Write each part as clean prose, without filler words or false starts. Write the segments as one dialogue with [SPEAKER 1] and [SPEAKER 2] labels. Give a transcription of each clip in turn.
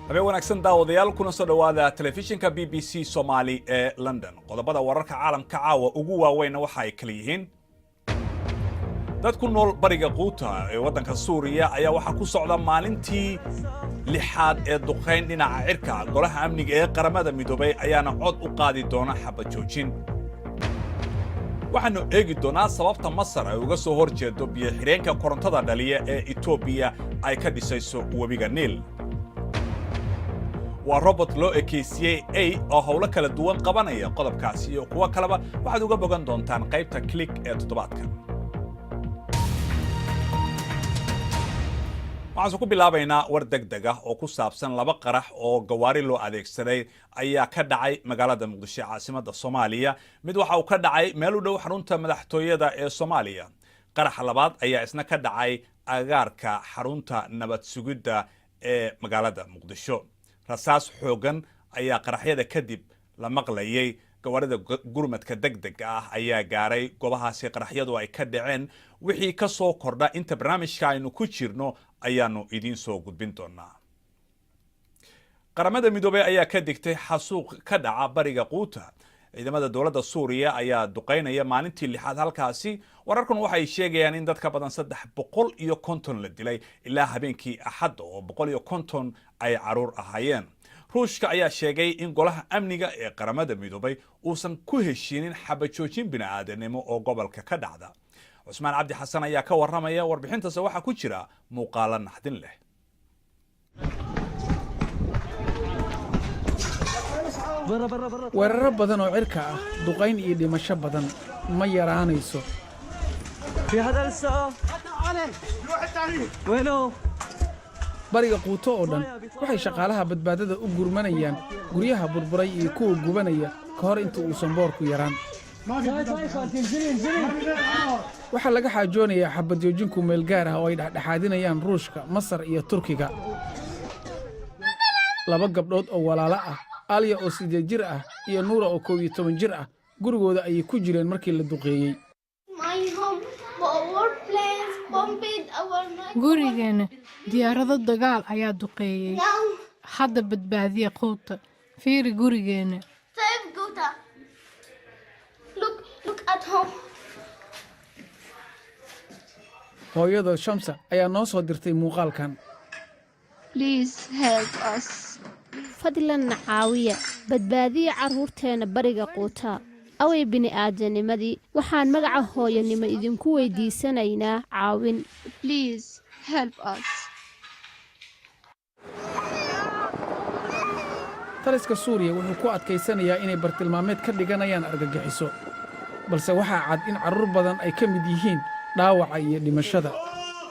[SPEAKER 1] habeen wanaagsan daawadayaal kuna soo dhawaada telefishinka BBC Somali ee London. Qodobada wararka caalamka caawa ugu waaweyn waxa ay kala yihiin dad ku nool bariga Quuta ee wadanka Suuriya ayaa waxa ku socda maalintii lixaad ee duqeyn dhinaca cirka. Golaha amniga ee qaramada midoobay ayaana cod u qaadi doona xabad joojin. waxaanu eegi doonaa sababta Masar ay uga soo horjeedo biyo xireenka korontada dhaliya ee Ethiopia ay ka dhisayso webiga Nile. waa robot loo ekeysiyey oo hawlo kala duwan qabanaya qodobkaasi iyo kuwa kaleba waxaad uga bogan doontaan qaybta click ee toddobaadkan. waxaan ku bilaabaynaa war degdeg ah oo ku saabsan laba qarax oo gawaari loo adeegsaday ayaa ka dhacay magaalada Muqdisho caasimadda Soomaaliya. mid waxa uu ka dhacay meel u dhow xarunta madaxtooyada ee Soomaaliya. qaraxa labaad ayaa isna ka dhacay agaarka xarunta nabad sugidda ee magaalada Muqdisho. rasaas xoogan ayaa qaraxyada kadib la maqlayay. gawaarida gurmadka degdega ah ayaa gaaray goobahaasi qaraxyadu ay ka dhaceen. wixii ka soo kordha inta barnaamijka aynu ku jirno ayaanu idiin soo gudbin doonaa. qaramada midoobay ayaa ka digtay xasuuq ka dhaca bariga Quuta. ciidamada dowladda Suuriya ayaa duqeynaya maalintii lixaad halkaasi. wararkan waxay sheegayaan in dad ka badan 350 la dilay ilaa habeenkii Axad oo 150 ay caruur ahaayeen. ruushka ayaa sheegay in golaha amniga ee qaramada midoobay uusan ku heshiinin xabad joojin bini'aadanimo oo gobolka ka dhacda. Cusmaan Cabdi Xasan ayaa ka warramaya. warbixintaas waxa ku jira muuqaalo naxdin leh.
[SPEAKER 2] weeraro badan oo cirka ah, duqayn iyo dhimasho badan ma yaraanayso. bariga Quuto oo dhan waxay shaqaalaha badbaadada u gurmanayaan guryaha burburay iyo kuwa gubanaya ka hor inta uusan boorku yaraan. waxaa laga xaajoonayaa xabad joojinku meel gaar ah oo ay dhexdhexaadinayaan Ruushka, Masar iyo Turkiga. laba gabdhood oo walaalo ah, Alia oo 8 jir ah iyo Nuura oo 11 jir ah, gurigooda ayay ku jireen markii la duqeeyey.
[SPEAKER 3] gurigeena diyaarado dagaal ayaa duqeeyey. hadda badbaadiya Quuta. fiiri gurigeena.
[SPEAKER 2] hooyada Shamsa ayaa noo soo dirtay muuqaalkan.
[SPEAKER 4] fadlan caawiya badbaadiya carruurteena bariga Quuta. away bini'aadanimadii waxaan magaca hooyanimo idinku weydiisanaynaa caawin.
[SPEAKER 2] taliska Suuriya wuxuu ku adkaysanayaa inay bartilmaameed ka dhiganayaan argagixiso, balse waxaa cad in carruur badan ay ka mid yihiin dhaawaca iyo dhimashada.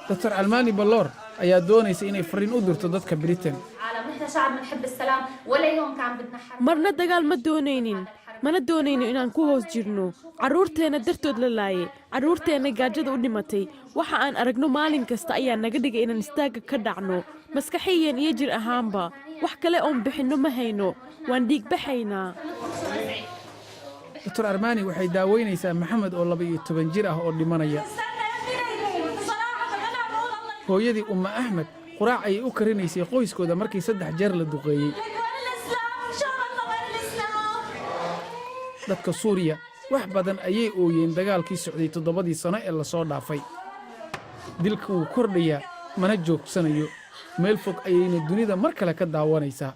[SPEAKER 2] Dr. Almani Balloor ayaa doonaysa inay fariin u dirto dadka Britain.
[SPEAKER 5] marna dagaal ma doonaynin, mana doonayno inaan ku hoos jirno. carruurteenna dartood la laayay, carruurteenna gaajada u dhimatay. waxa aan aragno maalin kasta ayaa naga dhigay inaan istaagga ka dhacno, maskaxiyan iyo jir ahaanba. wax kale oon bixinno ma hayno, waan dhiigbaxaynaa.
[SPEAKER 2] Dr. Armani waxay daaweynaysaa Maxamed oo 12 jir ah oo dhimanaya. hooyadii Umma Ahmed quraac ayay u karinaysay qoyskooda markii 3 jeer la duqeeyey. dadka Suuriya wax badan ayay ooyeen dagaalkii socday 7 sano ee la soo dhaafay. dilka wuu kordhayaa mana joogsanayo. meel fog ayayna dunida mar kale ka daawanaysaa.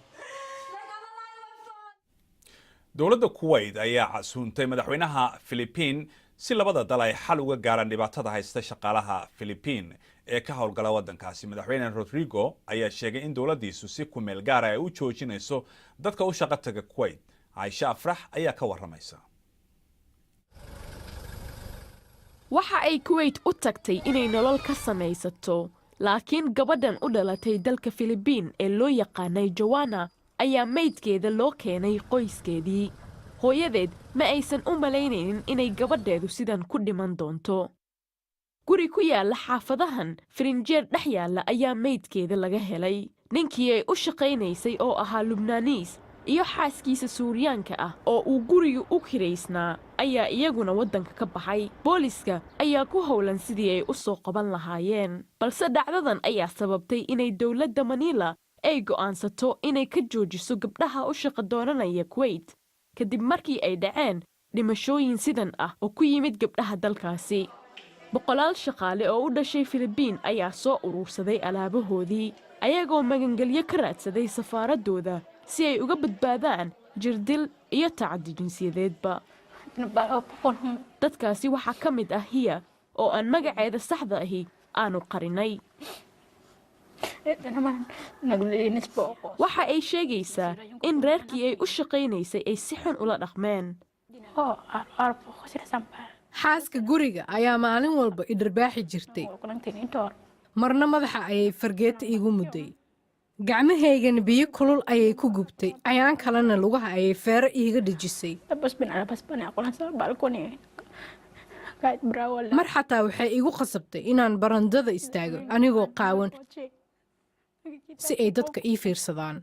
[SPEAKER 1] dowladda Kuwait ayaa casuuntay madaxweynaha Philippines si labada dal ay xal uga gaaraan dhibaatada haysta shaqaalaha Philippines ee ka howlgala wadankaasi. madaxweyne Rodrigo ayaa sheegay in dowladdiisu si ku meel gaar ah ay u joojinayso dadka u shaqo taga Kuwait. Aisha Afrax ayaa ka warramaysa.
[SPEAKER 5] waxa ay Kuwait u tagtay inay nolol ka samaysato, laakiin gabadhan u dhalatay dalka Philippines ee loo yaqaanay Joanna ayaa maydkeeda loo keenay qoyskeedii. hooyadeed ma aysan u malaynaynin inay gabadheedu sidan ku dhiman doonto. guri ku yaalla xaafadahan firinjeer dhex yaalla ayaa maydkeeda laga helay. ninkii ay u shaqaynaysay oo ahaa Lubnaaniis iyo xaaskiisa Suuriyaanka ah oo uu guriga u kiraysnaa ayaa iyaguna waddanka ka baxay. booliska ayaa ku howlan sidii ay u soo qaban lahaayeen, balse dhacdadan ayaa sababtay inay dowladda Manila ay go'aansato inay ka joojiso gabdhaha u shaqo doonanaya kuwait kadib markii ay dhaceen dhimashooyin sidan ah oo ku yimid gabdhaha dalkaasi. boqolaal shaqaale oo u dhashay Filibiin ayaa soo urursaday alaabahoodii ayagoo magangelyo ka raadsaday safaaradooda si ay uga badbaadaan jirdil iyo tacaddi jinsiyadeedba. dadkaasi waxaa ka mid ah Hiya oo aan magaceeda saxda ahi aanu qarinay. waxa ay sheegaysaa in reerkii ay u shaqaynaysay ay si xun ula dhaqmeen.
[SPEAKER 3] xaaska guriga ayaa maalin walba idharbaaxi jirtay, marna madaxa ayay fargeeta iigu mudday, gacmahaygana biyo kulul ayay ku gubtay, ayaan kalena lugaha ayay feero iiga dhejisay. mar xataa waxay igu qasabtay inaan barandada istaago anigoo qaawan si ay dadka ii fiirsadaan.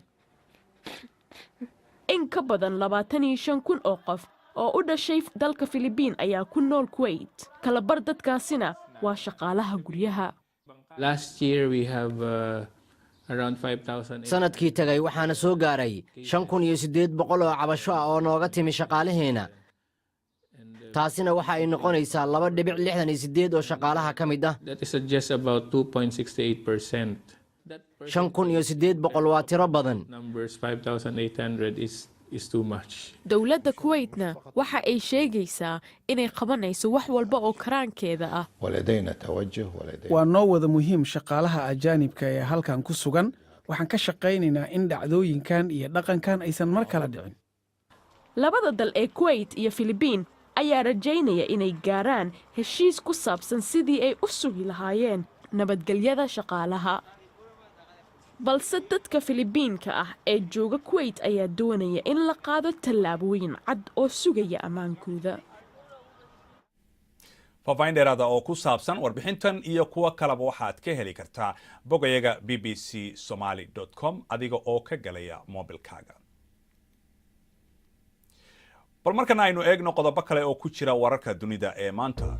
[SPEAKER 5] in ka badan 25,000 oo qof oo u dhashay dalka Filibiin ayaa ku nool Kuwait. kala bar dadkaasina waa shaqaalaha guryaha.
[SPEAKER 6] Last year we have around 5,000.
[SPEAKER 7] sanadkii tagay waxaana soo gaaray 5,800 oo cabasho ah oo nooga timi shaqaalaheena. taasina waxa ay noqonaysaa 2.68 oo shaqaalaha ka mid ah.
[SPEAKER 6] That is just about 2.68%.
[SPEAKER 7] 5,800 waa tiro badan.
[SPEAKER 6] Numbers 5,800 is too much.
[SPEAKER 5] dowladda Kuwaitna waxa ay sheegaysaa inay qabanayso wax walba oo karaankeeda ah.
[SPEAKER 2] waa noo wada muhiim shaqaalaha ajaanibka ee halkan ku sugan. waxaan ka shaqaynaynaa in dhacdooyinkan iyo dhaqankan aysan mar kala dhicin.
[SPEAKER 5] labada dal ee Kuwait iyo Filibiin ayaa rajaynaya inay gaaraan heshiis ku saabsan sidii ay u sugi lahaayeen nabadgelyada shaqaalaha. balse dadka Filibiinka ah ee jooga Kuwait ayaa doonaya in la qaado tallaabooyin cad oo sugaya ammaankooda.
[SPEAKER 1] faafahin dheeraada oo ku saabsan warbixintan iyo kuwa kaleba waxaad ka heli kartaa bogayaga bbcsomali.com adiga oo ka galaya moobilkaaga. bal markana aynu eegno qodobo kale oo ku jira wararka dunida ee maanta.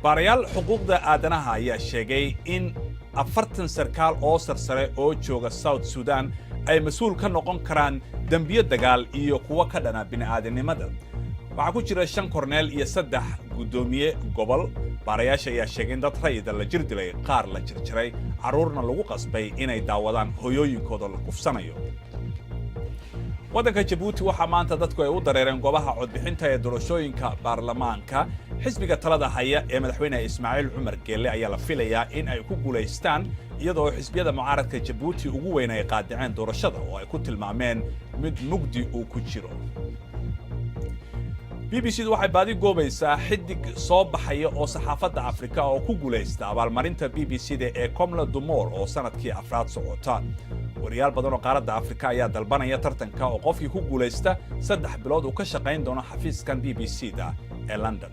[SPEAKER 1] baarayaal xuquuqda aadanaha ayaa sheegay in 40 sarkaal oo sarsare oo jooga South Sudan ay mas'uul ka noqon karaan dambiyo dagaal iyo kuwa ka dhana bini'aadanimada. waxaa ku jira 5 korneel iyo 3 gudoomiye gobol. baarayaasha ayaa sheegay in dad rayida la jir dilay, qaar la jirjiray, carruurna lagu qasbay inay daawadaan hooyooyinkooda la kufsanayo. waddanka Jabuuti waxaa maanta dadku ay u dareereen goobaha codbixinta ee doorashooyinka baarlamaanka. xisbiga talada haya ee madaxweyne Ismaaciil Cumar Geelle ayaa la filayaa in ay ku guulaystaan iyadoo xisbiyada mucaaradka Jabuuti ugu weyn ay qaadaceen doorashada oo ay ku tilmaameen mid mugdi uu ku jiro. BBC waxay baadi goobaysaa xidig soo baxaya oo saxaafadda Afrika oo ku guulaysta abaalmarinta BBC-da ee Comla Dumor oo sanadkii afraad socota. wariyaal badan oo qaaradda Afrika ayaa dalbanaya tartanka oo qofkii ku guulaysta 3 bilood uu ka shaqayn doono xafiiskan BBC-da ee London.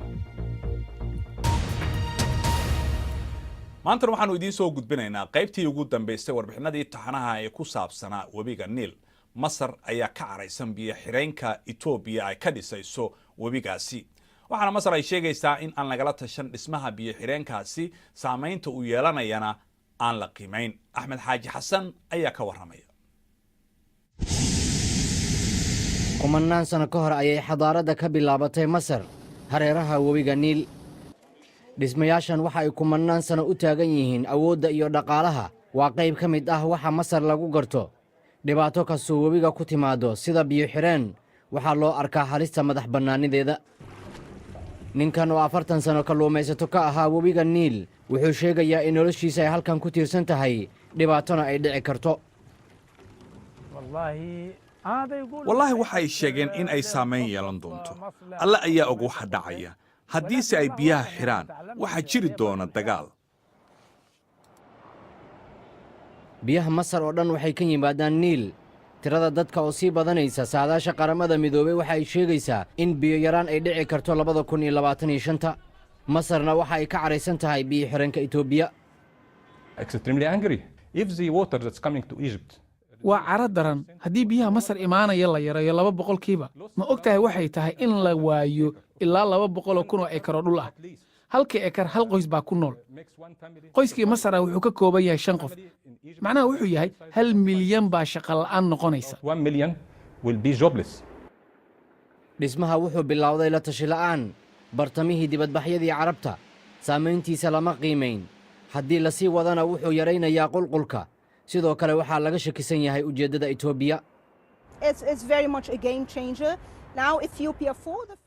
[SPEAKER 1] maanta waxaanu idiin soo gudbinaynaa qaybtii ugu dambeysay warbixinadii taxanaha ee ku saabsanaa webiga Niil. Masar ayaa ka caraysan biyo xireenka Itoobiya ay ka dhisayso webigaasi. waxaana Masar ay sheegaysaa in aan lagala tashan dhismaha biyo xireenkaasi saameynta uu yeelanayana aan la qiimayn. Axmed Xaaji Xasan ayaa ka warramaya.
[SPEAKER 7] kumanaan sano ka hor ayay xadaaradda ka bilaabatay Masar hareeraha webiga Niil. dhismayaashan waxa ay kumanaan sano u taagan yihiin awoodda iyo dhaqaalaha. waa qayb ka mid ah waxa Masar lagu garto. dhibaato kastoo webiga ku timaado sida biyo xireen waxaa loo arkaa halista madax bannaanideeda. ninkan oo 40 sano kalluumaysato ka ahaa webiga Niil wuxuu sheegayaa in noloshiisa ay halkan ku tiirsan tahay dhibaatona ay dhici karto.
[SPEAKER 1] wallaahi waxa ay sheegeen in ay saameyn yeelan doonto. alle ayaa og waxa dhacaya. haddiise ay biyaha xiraan waxaa jiri doona dagaal.
[SPEAKER 7] biyaha Masar oo dhan waxay ka yimaadaan Niil. tirada dadka oo sii badanaysa saadaasha qaramada midoobay waxa ay sheegaysaa in biyo yaraan ay dhici karto 2025. Masarna waxa ay ka caraysan tahay biyo xireenka Itoobiya.
[SPEAKER 2] waa caro daran. haddii biyaha Masar imaanaya la yareeyo 200%, ma ogtahay waxay tahay in la waayo ilaa 200,000 oo ekar oo dhul ah. halkii ekar hal qoys baa ku nool qoyskii masar wuxuu ka kooban yahay 5 qof macnaha wuxuu yahay 1 milyan baa shaqo la'aan noqonaysa
[SPEAKER 8] 1 million will be jobless.
[SPEAKER 7] dhismaha wuxuu bilowday la tashi la'aan bartamihii dibadbaxyadii carabta saamayntiisa lama qiimayn haddii la sii wadana wuxuu yaraynayaa qulqulka sidoo kale waxaa laga shakisan yahay ujeeddada Itoobiya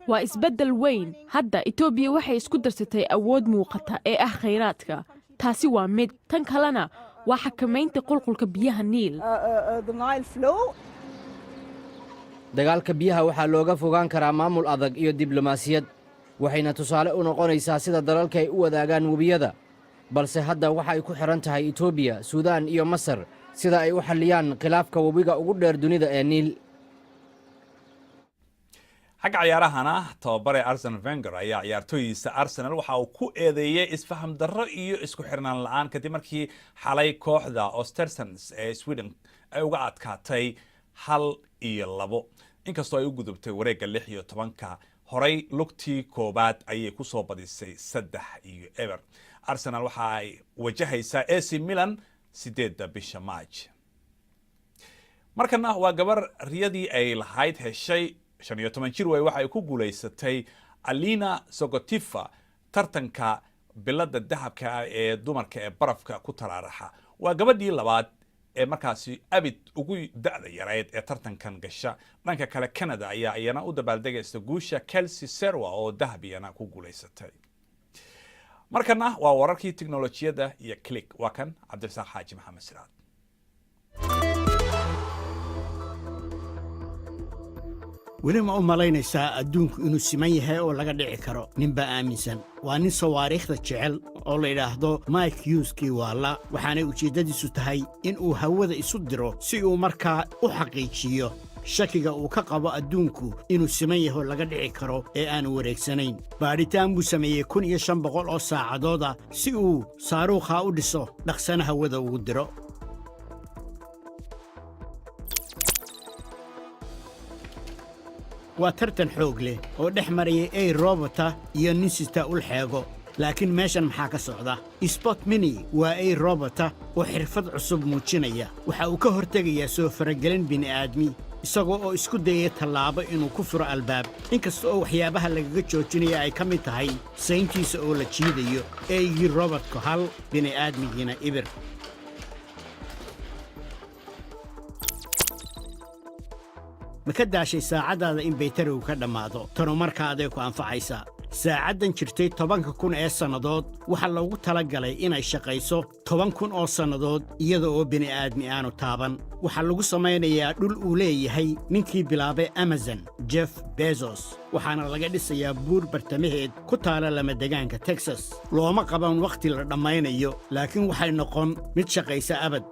[SPEAKER 5] waa isbeddel weyn hadda Itoobiya waxay isku darsatay awood muuqata ee ah khayraadka taasi waa mid tan kalena waa xakamaynta qulqulka biyaha Niil
[SPEAKER 7] dagaalka biyaha waxaa looga fogaan karaa maamul adag iyo diblomaasiyad waxayna tusaale u noqonaysaa sida dalalka ay u wadaagaan webiyada balse hadda waxa ay ku xiran tahay Itoobiya Suudaan iyo Masar sida ay u xalliyaan khilaafka webiga ugu dheer dunida ee Niil
[SPEAKER 1] xagga ciyaarahana tababare Arsene Wenger ayaa ciyaartooydiisa Arsenal waxa uu ku eedeeyay isfaham darro iyo isku xirnaan la'aan kadib markii xalay kooxda Östersund ee Sweden ay uga adkaatay 1-2 inkastoo ay u gudubtay wareegga 16 horay lugtii koobaad ayay ku soo badisay 3-0 Arsenal waxa ay wajahaysaa AC Milan 8 bisha March markana waa gabar riyadii ay lahayd heshay 15 jir way waxa ay ku guuleysatay Alina Sogotifa tartanka bilada dahabka ee dumarka ee barafka ku taraaraxa waa gabadhii labaad ee markaasi abid ugu da'da yareed ee tartankan gasha dhanka kale Canada ayaa iyana u dabaaldegaysa guusha Kelsey Serwa oo dahabiyana ku guuleysatay markana waa wararkii tiknoolajiyada iyo click waa kan Cabdirasaaq Xaaji Maxamed Siraad
[SPEAKER 9] weli ma u malaynaysaa adduunku inuu siman yahay oo laga dhici karo ninbaa aaminsan waa nin sawaariikhda jecel oo la yidhaahdo Mike Hughes Kiwala waxaanay ujeeddadiisu tahay in uu hawada isu diro si uu markaa u xaqiijiyo shakiga uu ka qabo adduunku inuu siman yahay oo laga dhici karo ee aanu wareegsanayn baadhitaan buu sameeyey 1500 oo saacadooda si uu saaruukha u dhiso dhaqsana hawada ugu diro waa tartan xoog leh oo dhex marayay ay robota iyo nin sita ul xeego laakiin meeshan maxaa ka socda Spot Mini waa ay robota oo xirfad cusub muujinaya waxa uu ka hortegayaa soo faragelin bini'aadmi isagoo oo isku dayay tallaabo inuu ku furo albaab inkasta oo waxyaabaha lagaga joojinaya ay ka mid tahay sayntiisa oo la jiidayo eeygii robotku hal bini'aadmigiina ibir ma ka daashay saacaddaada in baytarigu ka dhammaado tanu markaa aday ku anfacaysaa saacaddan jirtay 10,000 ee sannadood waxaa loogu tala galay inay shaqayso 10,000 oo sannadood iyada oo bini'aadmi aanu taaban waxaa lagu samaynayaa dhul uu leeyahay ninkii bilaabay Amazon Jeff Bezos waxaana laga dhisayaa buur bartamaheed ku taala lamadegaanka Texas looma qaban wakhti la dhammaynayo laakiin waxay noqon mid shaqaysa abad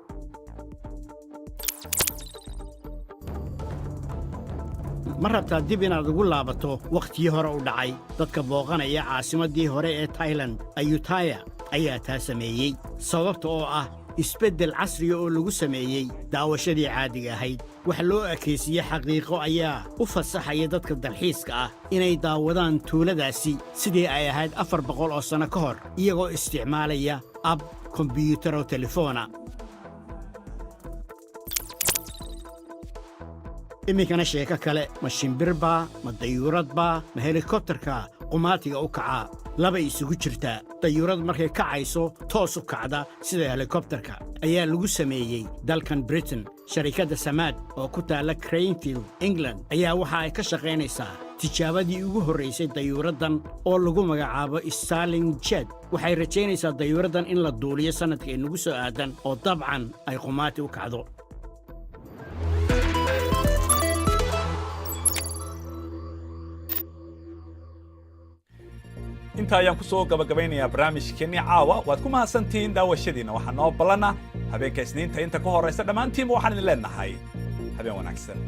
[SPEAKER 9] ma rabtaa dib inaad ugu laabato wakhtigii hore u dhacay dadka booqanaya caasimaddii hore ee Thailand Ayutthaya ayaa taa sameeyey sababta oo ah isbeddel casriga oo lagu sameeyey daawashadii caadiga ahayd wax loo ekaysiiyey xaqiiqo ayaa u fasaxaya dadka dalxiiska ah inay daawadaan tuuladaasi sidii ay ahayd 400 oo sano ka hor iyagoo isticmaalaya ab kombiyuutar oo telefoona iminkana sheeko kale ma shimbirba ma dayuuradba ma helikobtarka qumaatiga u kacaa laba isugu jirtaa dayuurad markay kacayso toos u kacda sida helikobtarka ayaa lagu sameeyey dalkan Britain sharikadda Samaad oo ku taala Cranefield England ayaa waxa ay ka shaqaynaysaa tijaabadii ugu horreysay dayuuraddan oo lagu magacaabo Starling Jet waxay rajaynaysaa dayuuraddan in la duuliyo sanadka inagu soo aadan oo dabcan ay qumaati u kacdo
[SPEAKER 1] inta ayaan ku soo gabagabaynayaa barnaamijkeenii caawa waad ku mahadsantihiin daawashadiina waxaa noo ballana habeenka isniinta inta ka horeysa dhammaantiinba waxaan idin leenahay habeen wanaagsan